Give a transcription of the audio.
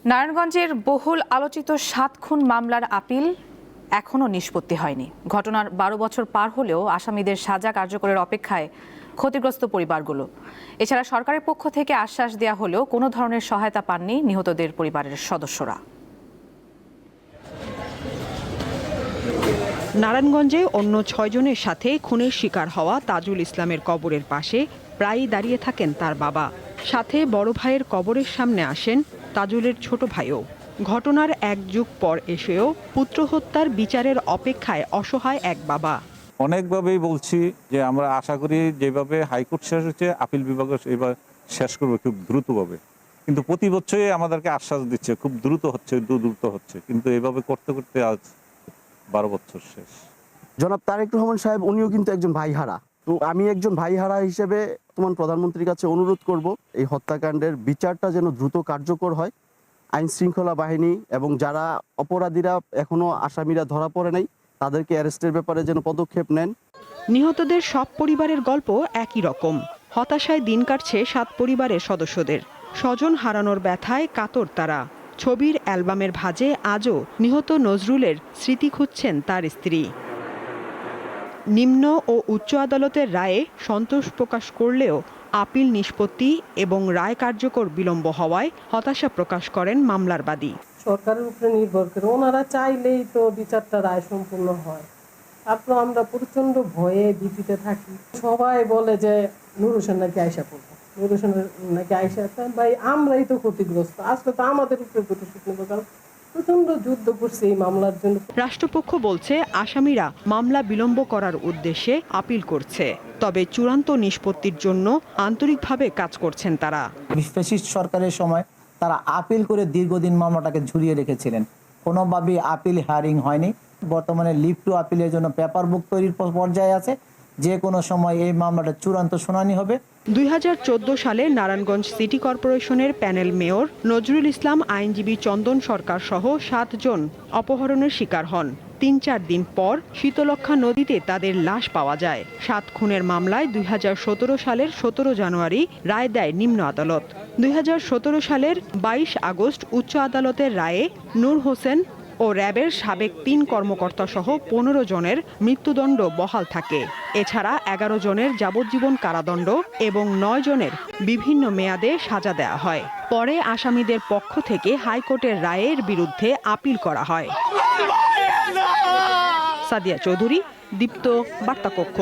নারায়ণগঞ্জের বহুল আলোচিত ৭ খুন মামলার আপিল এখনও নিষ্পত্তি হয়নি। ঘটনার ১২ বছর পার হলেও আসামিদের সাজা কার্যকরের অপেক্ষায় ক্ষতিগ্রস্ত পরিবারগুলো। এছাড়া সরকারের পক্ষ থেকে আশ্বাস দেওয়া হলেও কোনো ধরনের সহায়তা পাননি নিহতদের পরিবারের সদস্যরা। নারায়ণগঞ্জে অন্য ৬ জনের সাথে খুনের শিকার হওয়া তাজুল ইসলামের কবরের পাশে প্রায়ই দাঁড়িয়ে থাকেন তার বাবা। সাথে বড় ভাইয়ের কবরের সামনে আসেন তাজুলের ছোট ভাইও। ঘটনার ১ যুগ পর এসেও পুত্র হত্যার বিচারের অপেক্ষায় অসহায় এক বাবা। অনেকভাবেই বলছি যে আমরা আশা করি যেভাবে হাইকোর্ট শেষ হচ্ছে আপিল বিভাগও এবার শেষ করবে খুব দ্রুতভাবে। কিন্তু প্রতি বছরই আমাদেরকে আশ্বাস দিচ্ছে খুব দ্রুত হচ্ছে, কিন্তু এভাবে করতে করতে আজ ১২ বছর শেষ। জনাব তারেক রহমান সাহেব উনিও কিন্তু একজন ভাইহারা। তো আমি একজন ভাইহারা হিসেবে বর্তমান প্রধানমন্ত্রীর কাছে অনুরোধ করব এই হত্যাকাণ্ডের বিচারটা যেন দ্রুত কার্যকর হয়। আইন শৃঙ্খলা বাহিনী এবং যারা অপরাধীরা এখনো আসামিরা ধরা পড়ে নাই তাদেরকে অ্যারেস্টের ব্যাপারে যেন পদক্ষেপ নেন। নিহতদের সব পরিবারের গল্প একই রকম। হতাশায় দিন কাটছে ৭ পরিবারের সদস্যদের। স্বজন হারানোর ব্যথায় কাতর তারা। ছবির অ্যালবামের ভাঁজে আজও নিহত নজরুলের স্মৃতি খুঁজছেন তার স্ত্রী। নিম্ন ও উচ্চ আদালতের রায়ে সন্তোষ প্রকাশ করলেও আপিল নিষ্পত্তি এবং রায় কার্যকর বিলম্ব হওয়ায় হতাশা প্রকাশ করেন মামলার বাদী। সরকারের উপরে নির্ভর করে ওনারা চাইলেই তো বিচারটা রায় সম্পূর্ণ হয়। তারপর আমরা প্রচন্ড ভয়ে ভীতিতে থাকি। সবাই বলে যে নূর হোসেন নাকি আয়সা পড়বে, নূর হোসেন নাকি আয়সা। ভাই আমরাই তো ক্ষতিগ্রস্ত, আসলে তো আমাদের উপরে প্রতিশোধ নেব, কারণ প্রচন্ড যুদ্ধ করছে এই মামলার জন্য। রাষ্ট্রপক্ষ বলছে আসামিরা মামলা বিলম্ব করার উদ্দেশ্যে আপিল করছে, তবে চূড়ান্ত নিষ্পত্তির জন্য আন্তরিকভাবে কাজ করছেন তারা। ফ্যাসিস্ট সরকারের সময় তারা আপিল করে দীর্ঘদিন মামলাটাকে ঝুলিয়ে রেখেছিলেন, কোনোভাবেই আপিল হিয়ারিং হয়নি। বর্তমানে লিভ টু আপিলের জন্য পেপার বুক তৈরির পর্যায়ে আছে। যে কোনো সময় এই মামলাটা চূড়ান্ত শুনানি হবে। ২০১৪ সালে নারায়ণগঞ্জ সিটি কর্পোরেশনের প্যানেল মেয়র নজরুল ইসলাম আইনজীবী চন্দন সরকার সহ ৭ জন অপহরণের শিকার হন। ৩-৪ দিন পর শীতলক্ষ্যা নদীতে তাদের লাশ পাওয়া যায়। ৭ খুনের মামলায় ২০১৭ সালের ১৭ জানুয়ারি রায় দেয় নিম্ন আদালত। ২০১৭ সালের ২২ আগস্ট উচ্চ আদালতের রায়ে নূর হোসেন ও র্যাবের সাবেক ৩ কর্মকর্তা সহ ১৫ জনের মৃত্যুদণ্ড বহাল থাকে। এছাড়া ১১ জনের যাবজ্জীবন কারাদণ্ড এবং ৯ জনের বিভিন্ন মেয়াদে সাজা দেওয়া হয়। পরে আসামিদের পক্ষ থেকে হাইকোর্টের রায়ের বিরুদ্ধে আপিল করা হয়। সাদিয়া চৌধুরী, দীপ্ত বার্তাকক্ষ।